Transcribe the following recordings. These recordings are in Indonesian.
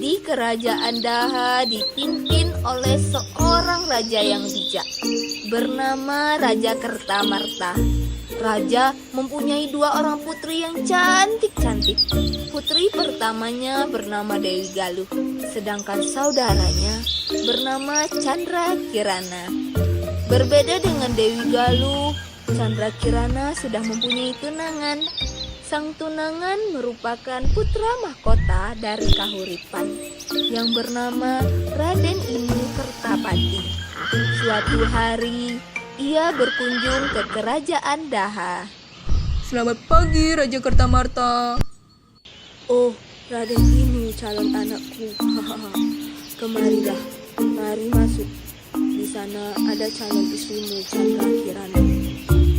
Jadi kerajaan Daha dipimpin oleh seorang raja yang bijak bernama Raja Kertamarta. Raja mempunyai 2 orang putri yang cantik-cantik. Putri pertamanya bernama Dewi Galuh, sedangkan saudaranya bernama Chandra Kirana. Berbeda dengan Dewi Galuh, Chandra Kirana sudah mempunyai tunangan. Sang tunangan merupakan putra mahkota dari Kahuripan yang bernama Raden Inu Kertapati. Suatu hari, ia berkunjung ke kerajaan Daha. Selamat pagi, Raja Kertamarta. Oh, Raden Inu calon anakku. Kemarilah, mari masuk. Di sana ada calon istrimu Chandra Kirana.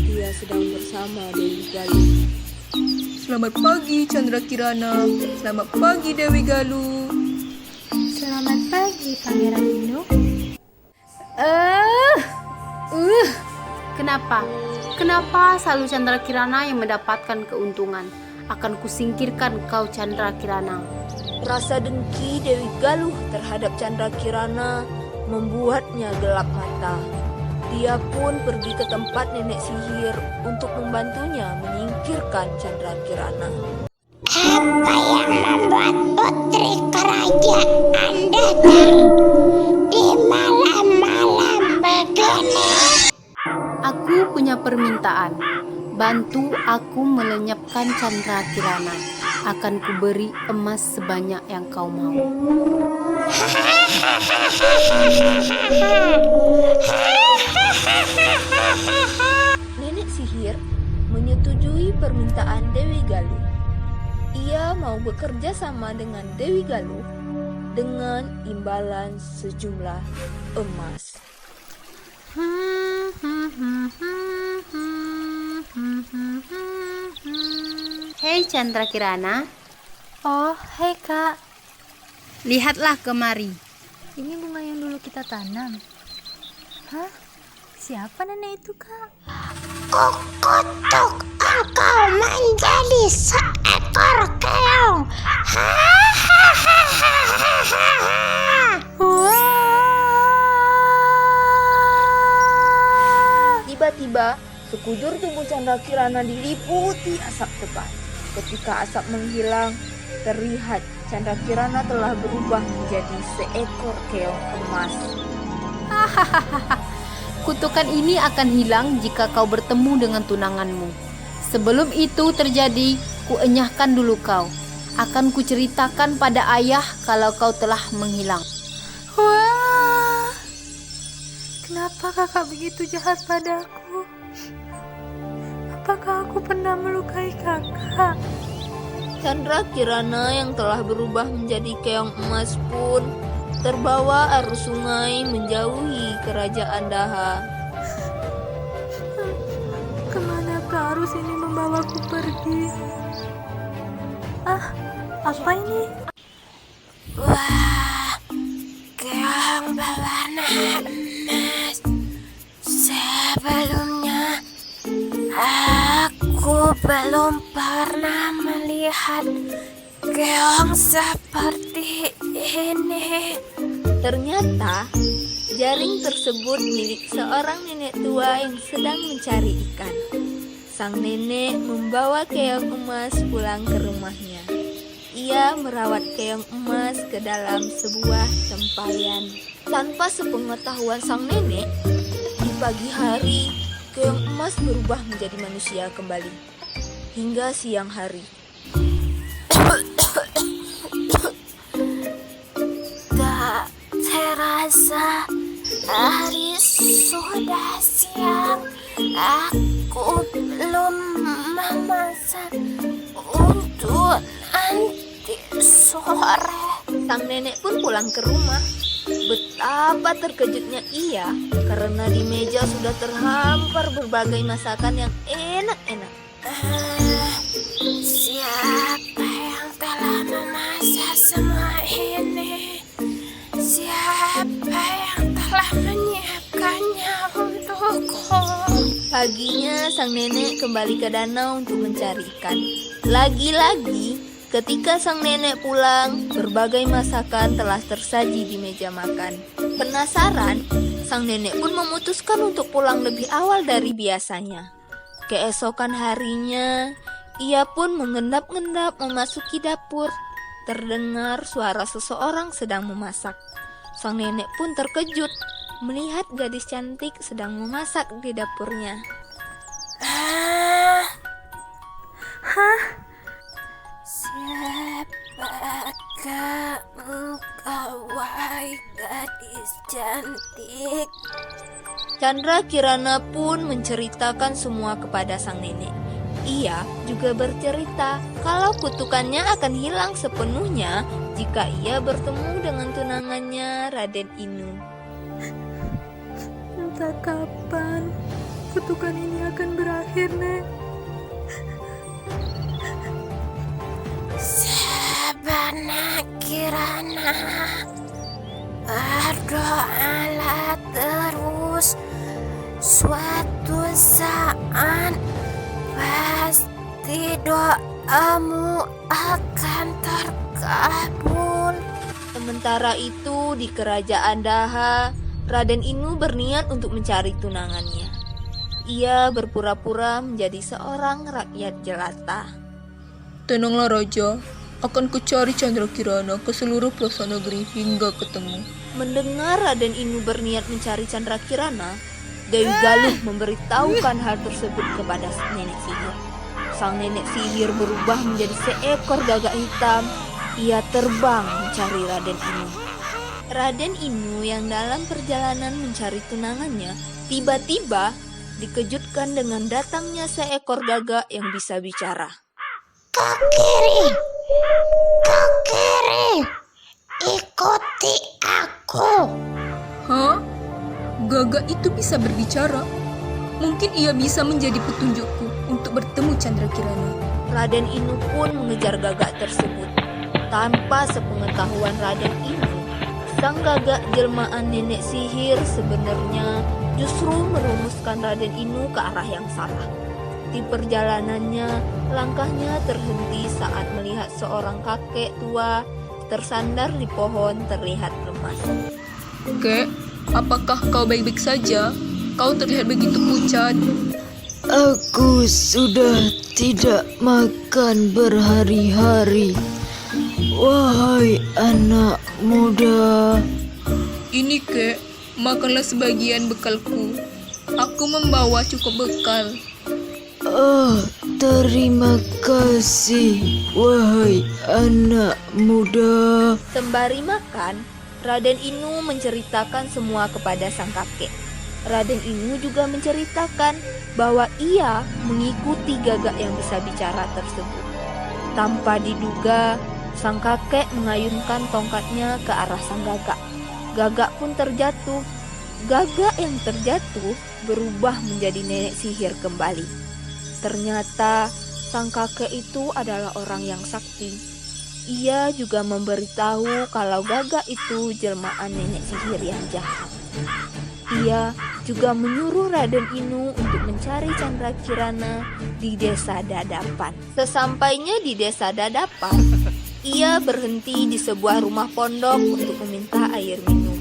Dia sedang bersama Dewi Galuh. Selamat pagi, Chandra Kirana. Selamat pagi, Dewi Galuh. Selamat pagi, Pangeran Inu. Kenapa selalu Chandra Kirana yang mendapatkan keuntungan? Akan kusingkirkan kau, Chandra Kirana. Rasa dengki Dewi Galuh terhadap Chandra Kirana membuatnya gelap mata. Dia pun pergi ke tempat nenek sihir untuk membantunya menyingkirkan Chandra Kirana. Apa yang membuat putri kerajaan datang di malam-malam begini? Aku punya permintaan. Bantu aku melenyapkan Chandra Kirana. Akan kuberi emas sebanyak yang kau mau. Nenek sihir menyetujui permintaan Dewi Galuh. Ia mau bekerja sama dengan Dewi Galuh dengan imbalan sejumlah emas. Hei Chandra Kirana, Oh, hei Kak. lihatlah kemari. Ini bunga yang dulu kita tanam. Hah? Siapa nenek itu, Kak? Kukutuk engkau menjadi seekor keong. Tiba-tiba, sekujur tubuh Chandra Kirana diliputi asap tebal. Ketika asap menghilang, terlihat Chandra Kirana telah berubah menjadi seekor keong emas. Kutukan ini akan hilang jika kau bertemu dengan tunanganmu. Sebelum itu terjadi, kuenyahkan dulu kau. Akan kuceritakan pada ayah kalau kau telah menghilang. Wah! Kenapa kakak begitu jahat padaku? Apakah aku pernah melukai kakak? Chandra Kirana yang telah berubah menjadi keong emas pun terbawa arus sungai menjauhi kerajaan Daha. Kemanakah arus ini membawaku pergi? Apa ini? Wah, keong berwarna emas. Sebelumnya, aku belum pernah melihat keong seperti ini. Ternyata jaring tersebut milik seorang nenek tua yang sedang mencari ikan. Sang nenek membawa keong emas pulang ke rumahnya. Ia merawat keong emas ke dalam sebuah tempayan. Tanpa sepengetahuan sang nenek, di pagi hari keong emas berubah menjadi manusia kembali. Hingga siang hari, Tak terasa hari sudah siang. Aku belum memasak untuk nanti sore. sang nenek pun pulang ke rumah. Betapa terkejutnya ia karena di meja sudah terhampar berbagai masakan yang enak-enak. Siapa yang telah memasak semua ini? Siapa yang telah menyiapkannya untukku? Paginya sang nenek kembali ke danau untuk mencari ikan. Lagi-lagi Ketika sang nenek pulang, berbagai masakan telah tersaji di meja makan. Penasaran, sang nenek pun memutuskan untuk pulang lebih awal dari biasanya. Keesokan harinya, ia pun mengendap-endap memasuki dapur. Terdengar suara seseorang sedang memasak. Sang nenek pun terkejut melihat gadis cantik sedang memasak di dapurnya. Siapakah engkau, wahai gadis cantik? Chandra Kirana pun menceritakan semua kepada sang nenek. Ia juga bercerita kalau kutukannya akan hilang sepenuhnya jika ia bertemu dengan tunangannya Raden Inu. Entah kapan kutukan ini akan berakhir, Nek. Sabana Kirana, berdoalah terus. Suatu saat pasti doamu akan terkabul. Sementara itu di kerajaan Daha, Raden Inu berniat untuk mencari tunangannya. Ia berpura-pura menjadi seorang rakyat jelata. Tenanglah Raja, akan kucari Chandra Kirana ke seluruh pelosok negeri hingga ketemu. Mendengar Raden Inu berniat mencari Chandra Kirana, Dewi Galuh memberitahukan hal tersebut kepada nenek sihir. Sang nenek sihir berubah menjadi seekor gagak hitam. Ia terbang mencari Raden Inu. Raden Inu yang dalam perjalanan mencari tunangannya tiba-tiba dikejutkan dengan datangnya seekor gagak yang bisa bicara. Kau kiri, ikuti aku. Hah? Gagak itu bisa berbicara? Mungkin ia bisa menjadi petunjukku untuk bertemu Chandra Kirana. Raden Inu pun mengejar gagak tersebut. Tanpa sepengetahuan Raden Inu, sang gagak jelmaan nenek sihir sebenarnya justru merumuskan Raden Inu ke arah yang salah. Di perjalanannya, langkahnya terhenti saat melihat seorang kakek tua tersandar di pohon terlihat lemas. Kek, apakah kau baik-baik saja? Kau terlihat begitu pucat. Aku sudah tidak makan berhari-hari. Wahai anak muda. Ini Kek, makanlah sebagian bekalku. Aku membawa cukup bekal. Oh, terima kasih, wahai anak muda. Sembari makan, Raden Inu menceritakan semua kepada sang kakek. Raden Inu juga menceritakan bahwa ia mengikuti gagak yang bisa bicara tersebut. Tanpa diduga, sang kakek mengayunkan tongkatnya ke arah sang gagak. Gagak pun terjatuh. Gagak yang terjatuh berubah menjadi nenek sihir kembali. Ternyata sang kakek itu adalah orang yang sakti. Ia juga memberitahu kalau gagak itu jelmaan nenek sihir yang jahat. Ia juga menyuruh Raden Inu untuk mencari Chandra Kirana di desa Dadapan. Sesampainya di desa Dadapan, ia berhenti di sebuah rumah pondok untuk meminta air minum.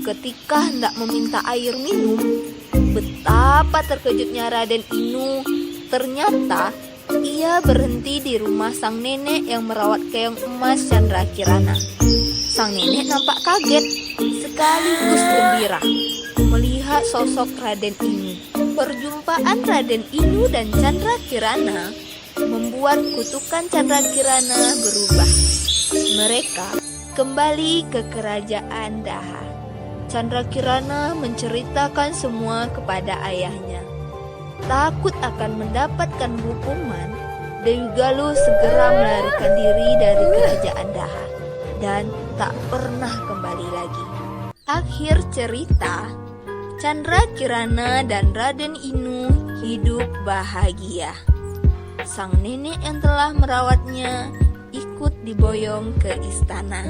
Ketika hendak meminta air minum, betapa terkejutnya Raden Inu. Ternyata ia berhenti di rumah sang nenek yang merawat keong emas Chandra Kirana. Sang nenek nampak kaget sekaligus gembira melihat sosok Raden Inu. Perjumpaan Raden Inu dan Chandra Kirana membuat kutukan Chandra Kirana berubah. Mereka kembali ke kerajaan Daha. Chandra Kirana menceritakan semua kepada ayahnya. Takut akan mendapatkan hukuman, Dewi Galuh segera melarikan diri dari kerajaan Daha dan tak pernah kembali lagi. Akhir cerita, Chandra Kirana dan Raden Inu hidup bahagia. Sang nenek yang telah merawatnya ikut diboyong ke istana.